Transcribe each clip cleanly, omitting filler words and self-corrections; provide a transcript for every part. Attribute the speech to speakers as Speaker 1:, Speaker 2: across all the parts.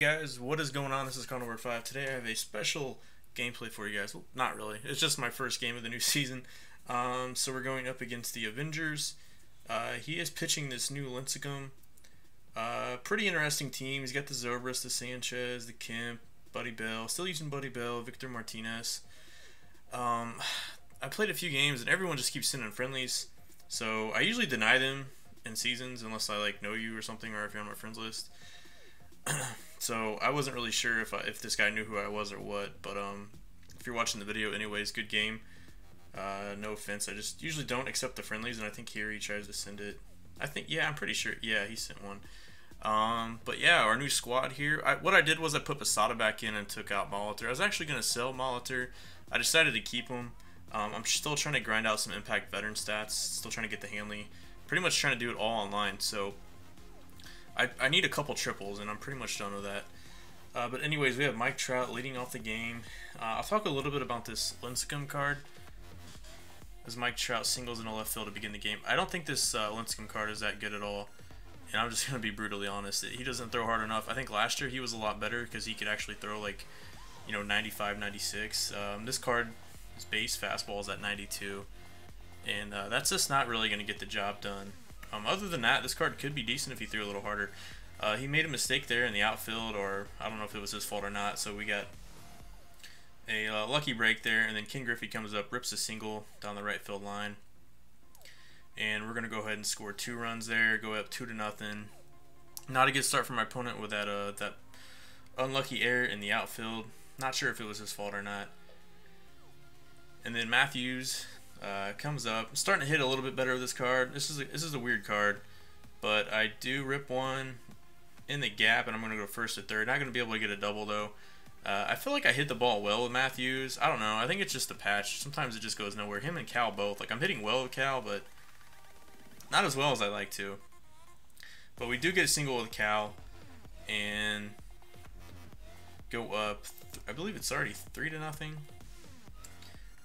Speaker 1: Guys, what is going on? This is Connor 5. Today I have a special gameplay for you guys. Well, not really. It's just my first game of the new season. So we're going up against the Avengers. He is pitching this new Lincecum. Pretty interesting team. He's got the Zobrist, the Sanchez, the Kemp, Buddy Bell. Still using Buddy Bell, Victor Martinez. I played a few games and everyone just keeps sending friendlies. So I usually deny them in seasons unless I know you or something, or if you're on my friends list. So I wasn't really sure if this guy knew who I was or what, but if you're watching the video anyways, good game. No offense, I just usually don't accept the friendlies, and I think here he tries to send it. Yeah, I'm pretty sure, yeah, he sent one. But yeah, our new squad here, what I did was I put Posada back in and took out Molitor. I was actually going to sell Molitor. I decided to keep him. I'm still trying to grind out some impact veteran stats, still trying to get the Hanley, pretty much trying to do it all online, so I need a couple triples, and I'm pretty much done with that. But anyways, we have Mike Trout leading off the game. I'll talk a little bit about this Lincecum card, as Mike Trout singles in the left field to begin the game. I don't think this Lincecum card is that good at all, and I'm just going to be brutally honest. He doesn't throw hard enough. I think last year he was a lot better because he could actually throw 95, 96. This card, his base fastball is at 92, and that's just not really going to get the job done. Other than that, this card could be decent if he threw a little harder. He made a mistake there in the outfield, or I don't know if it was his fault or not, so we got a lucky break there, and then Ken Griffey comes up, rips a single down the right field line, and we're going to go ahead and score 2 runs there, go up 2-0. Not a good start for my opponent with that unlucky error in the outfield. Not sure if it was his fault or not. And then Matthews comes up. I'm starting to hit a little bit better with this card. This is a weird card, but I do rip one in the gap, and I'm going to go first to third. Not going to be able to get a double though. I feel like I hit the ball well with Matthews. I don't know. I think it's just the patch. Sometimes it just goes nowhere. Him and Cal both. I'm hitting well with Cal, but not as well as I like to. But we do get a single with Cal and go up. I believe it's already 3-0.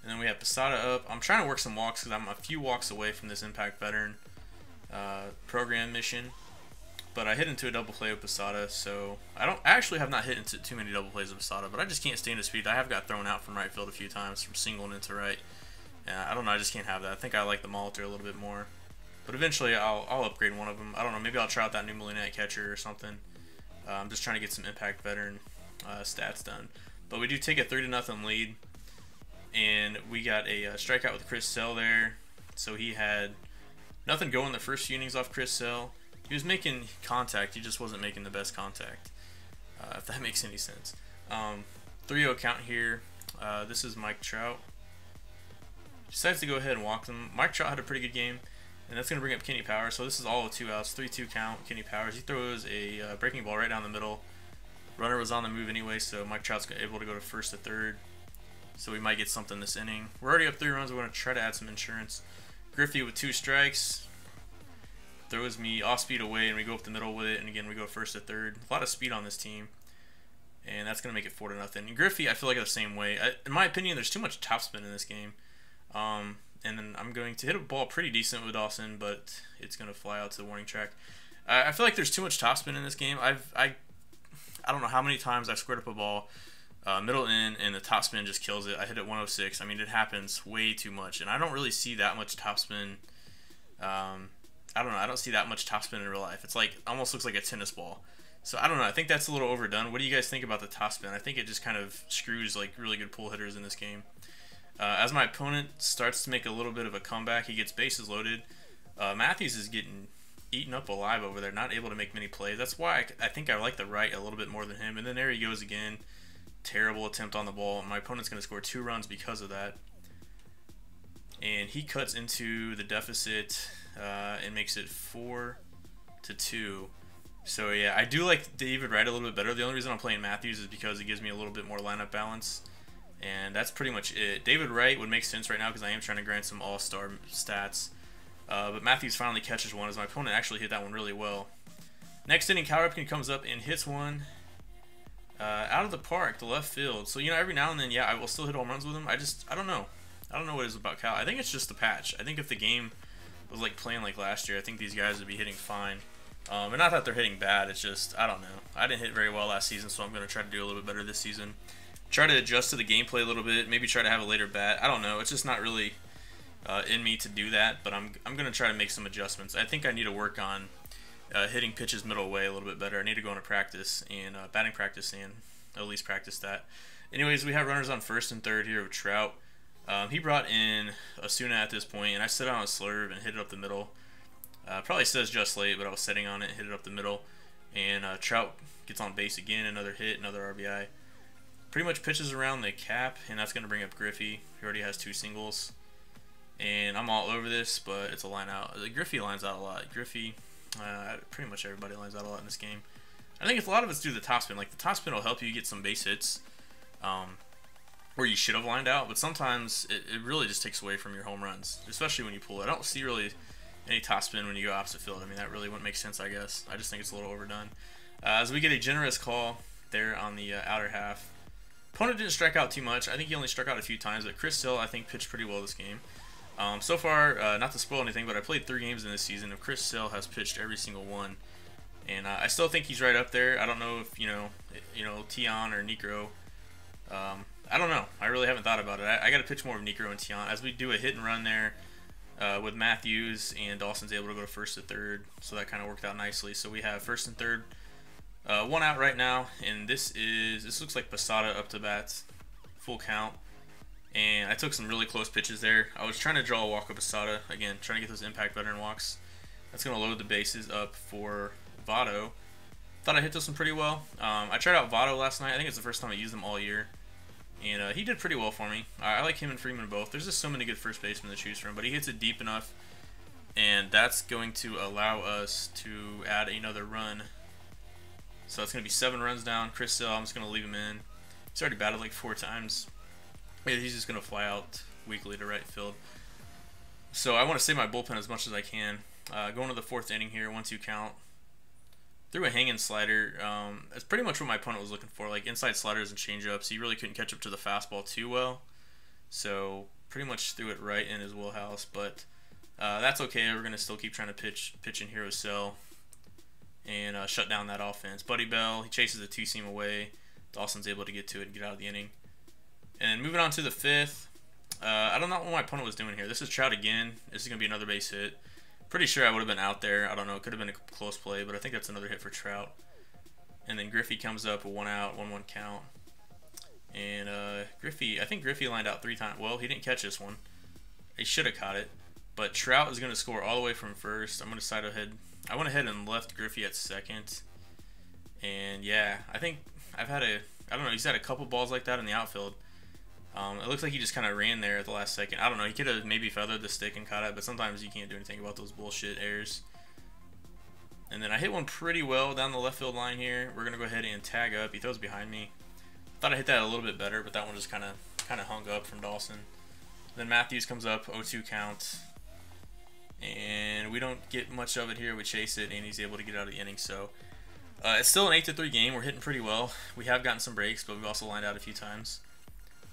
Speaker 1: And then we have Posada up. I'm trying to work some walks because I'm a few walks away from this Impact Veteran program mission. But I hit into a double play with Posada, so I actually have not hit into too many double plays with Posada, but I just can't stand his speed. I have got thrown out from right field a few times from single into right. I don't know, I just can't have that. I think I like the Molitor a little bit more. But eventually I'll upgrade one of them. I don't know, maybe I'll try out that new Molina at catcher or something. I'm just trying to get some Impact Veteran stats done. But we do take a 3-0 lead. And we got a strikeout with Chris Sale there. So he had nothing going the first few innings off Chris Sale. He was making contact, he just wasn't making the best contact, if that makes any sense. 3-0 count here. This is Mike Trout. Decides to go ahead and walk them. Mike Trout had a pretty good game, and that's going to bring up Kenny Powers. So this is all with 2 outs, 3-2 count. Kenny Powers, he throws a breaking ball right down the middle. Runner was on the move anyway, so Mike Trout's able to go to first to third. So we might get something this inning. We're already up 3 runs. We're going to try to add some insurance. Griffey with 2 strikes. Throws me off speed away, and we go up the middle with it. And again, we go first to third. A lot of speed on this team. And that's going to make it 4-0. And Griffey, I feel like the same way. In my opinion, there's too much topspin in this game. And then I'm going to hit a ball pretty decent with Dawson, but it's going to fly out to the warning track. I feel like there's too much topspin in this game. I don't know how many times I've squared up a ball middle in, and the topspin just kills it. I hit it 106. I mean, it happens way too much, and I don't really see that much topspin. I don't know. I don't see that much topspin in real life. It's almost looks like a tennis ball. So I don't know. I think that's a little overdone. What do you guys think about the topspin? I think it just kind of screws really good pull hitters in this game. As my opponent starts to make a little bit of a comeback, he gets bases loaded. Matthews is getting eaten up alive over there, not able to make many plays. That's why I think I like the right a little bit more than him. And then there he goes again. Terrible attempt on the ball. My opponent's going to score 2 runs because of that. And he cuts into the deficit and makes it 4-2. So yeah, I do like David Wright a little bit better. The only reason I'm playing Matthews is because it gives me a little bit more lineup balance. And that's pretty much it. David Wright would make sense right now because I am trying to grind some all-star stats. But Matthews finally catches one as my opponent actually hit that one really well. Next inning, Cal Ripken comes up and hits one out of the park, the left field. So, every now and then, yeah, I will still hit home runs with him. I don't know. I don't know what it is about Cal. I think it's just the patch. I think if the game was playing like last year, I think these guys would be hitting fine. And not that they're hitting bad, it's just, I don't know. I didn't hit very well last season, so I'm going to try to do a little bit better this season. Try to adjust to the gameplay a little bit, maybe try to have a later bat. I don't know, it's just not really in me to do that, but I'm going to try to make some adjustments. I think I need to work on hitting pitches middle away a little bit better. I need to go into practice and batting practice and at least practice that. Anyways, we have runners on first and third here with Trout. He brought in Osuna at this point, and I set on a slurve and hit it up the middle. Probably says just late, but I was setting on it, hit it up the middle, and Trout gets on base again, another hit, another RBI. Pretty much pitches around the cap, and that's going to bring up Griffey. He already has 2 singles, and I'm all over this, but it's a line out. Griffey lines out a lot. Griffey, pretty much everybody lines out a lot in this game. I think a lot of it's due to the topspin. Like, the topspin will help you get some base hits where you should have lined out, but sometimes it really just takes away from your home runs, especially when you pull it. I don't see really any topspin when you go opposite field. I mean, that really wouldn't make sense, I guess. I just think it's a little overdone. As we get a generous call there on the outer half. Opponent didn't strike out too much. I think he only struck out a few times, but Chris Hill, I think, pitched pretty well this game. So far, not to spoil anything, but I played 3 games in this season, and Chris Hill has pitched every single one. And I still think he's right up there. I don't know if, you know, Tion or Necro. I don't know. I really haven't thought about it. I got to pitch more of Necro and Tion. As we do a hit and run there with Matthews, and Dawson's able to go to first to third, so that kind of worked out nicely. So we have first and third, 1 out right now, and this looks like Posada up to bat, full count. And I took some really close pitches there. I was trying to draw a walk of Posada, again, trying to get those impact veteran walks. That's going to load the bases up for Votto. Thought I hit this one pretty well. I tried out Votto last night. I think it's the first time I used him all year. And he did pretty well for me. I like him and Freeman both. There's just so many good first basemen to choose from, but he hits it deep enough, and that's going to allow us to add another run. So it's going to be 7 runs down. Chris Hill, I'm just going to leave him in. He's already batted like 4 times. He's just going to fly out weakly to right field. So I want to save my bullpen as much as I can. Going to the 4th inning here, 1-2 count. Threw a hanging slider. That's pretty much what my opponent was looking for, like inside sliders and changeups. He really couldn't catch up to the fastball too well, so pretty much threw it right in his wheelhouse. But that's okay. We're gonna still keep trying to pitch in Hero Cell and shut down that offense. Buddy Bell, he chases a 2-seam away. Dawson's able to get to it and get out of the inning. And moving on to the 5th. I don't know what my opponent was doing here. This is Trout again. This is gonna be another base hit. Pretty sure I would have been out there. I don't know. It could have been a close play, but I think that's another hit for Trout. And then Griffey comes up, a 1 out, 1-1 count. And I think Griffey lined out 3 times. Well, he didn't catch this one. He should have caught it. But Trout is going to score all the way from first. I'm going to side ahead. I went ahead and left Griffey at second. And yeah, I think I don't know, he's had a couple balls like that in the outfield. It looks like he just kind of ran there at the last second. I don't know. He could have maybe feathered the stick and caught it, but sometimes you can't do anything about those bullshit errors. And then I hit one pretty well down the left field line here. We're going to go ahead and tag up. He throws behind me. Thought I hit that a little bit better, but that one just kind of hung up from Dawson. Then Matthews comes up, 0-2 count. And we don't get much of it here. We chase it, and he's able to get out of the inning. So it's still an 8-3 game. We're hitting pretty well. We have gotten some breaks, but we've also lined out a few times.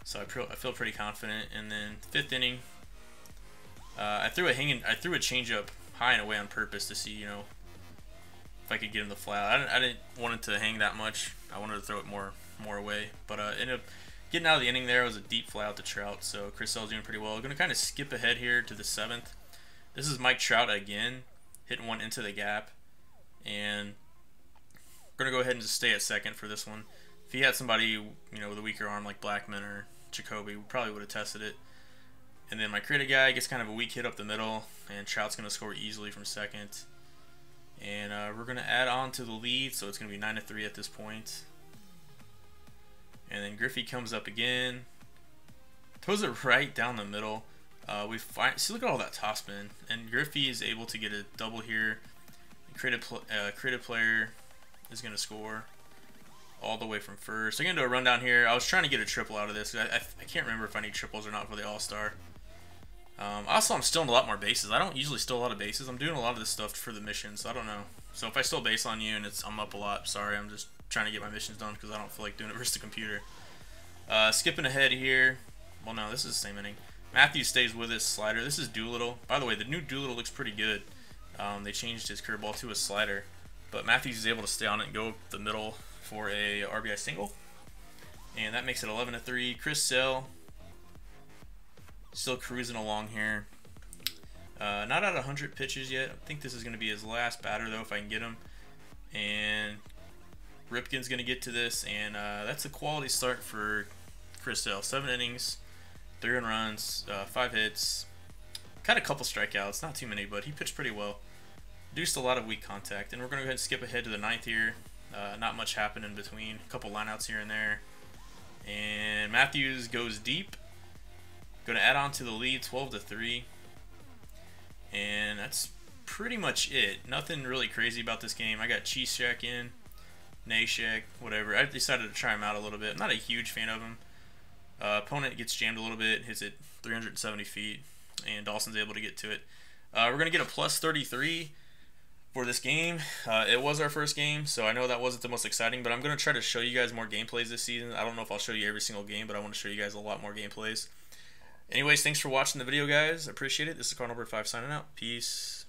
Speaker 1: So I feel pretty confident. And then 5th inning, I threw a changeup high and away on purpose to see, you know, if I could get him to fly out. I didn't want it to hang that much. I wanted to throw it more away. But ended up getting out of the inning there. It was a deep fly out to Trout. So Chris Hill's doing pretty well. We're going to kind of skip ahead here to the 7th. This is Mike Trout again, hitting one into the gap. And we're going to go ahead and just stay at second for this one. If he had somebody, you know, with a weaker arm like Blackman or Jacoby, we probably would have tested it. And then my creative guy gets kind of a weak hit up the middle, and Trout's going to score easily from second. And we're going to add on to the lead, so it's going to be 9-3 at this point. And then Griffey comes up again, throws it right down the middle. See, look at all that topspin, and Griffey is able to get a double here. Creative player is going to score all the way from first. I'm going to do a rundown here. I was trying to get a triple out of this. I can't remember if I need triples or not for the All-Star. Also, I'm stealing a lot more bases. I don't usually steal a lot of bases. I'm doing a lot of this stuff for the mission, so I don't know. So if I steal base on you and I'm up a lot, sorry. I'm just trying to get my missions done because I don't feel like doing it versus the computer. Skipping ahead here. Well, no, this is the same inning. Matthews stays with his slider. This is Doolittle. By the way, the new Doolittle looks pretty good. They changed his curveball to a slider. but Matthews is able to stay on it and go up the middle for a RBI single. And that makes it 11-3. Chris Sale still cruising along here. Not at 100 pitches yet. I think this is going to be his last batter, though, if I can get him. And Ripken's going to get to this, and that's a quality start for Chris Sale. 7 innings, 3 earned runs, 5 hits. Got a couple strikeouts, not too many, but he pitched pretty well. Produced a lot of weak contact, and we're going to go ahead and skip ahead to the 9th here. Not much happened in between. A couple lineouts here and there. And Matthews goes deep. Going to add on to the lead, 12-3. And that's pretty much it. Nothing really crazy about this game. I got Cheese Shack in, Nashak, whatever. I decided to try him out a little bit. I'm not a huge fan of him. Opponent gets jammed a little bit, hits it 370 feet, and Dawson's able to get to it. We're going to get a plus 33 for this game. It was our first game, so I know that wasn't the most exciting, but I'm going to try to show you guys more gameplays this season. I don't know if I'll show you every single game, but I want to show you guys a lot more gameplays. Anyways, thanks for watching the video, guys. I appreciate it. This is Car Number 5 signing out. Peace.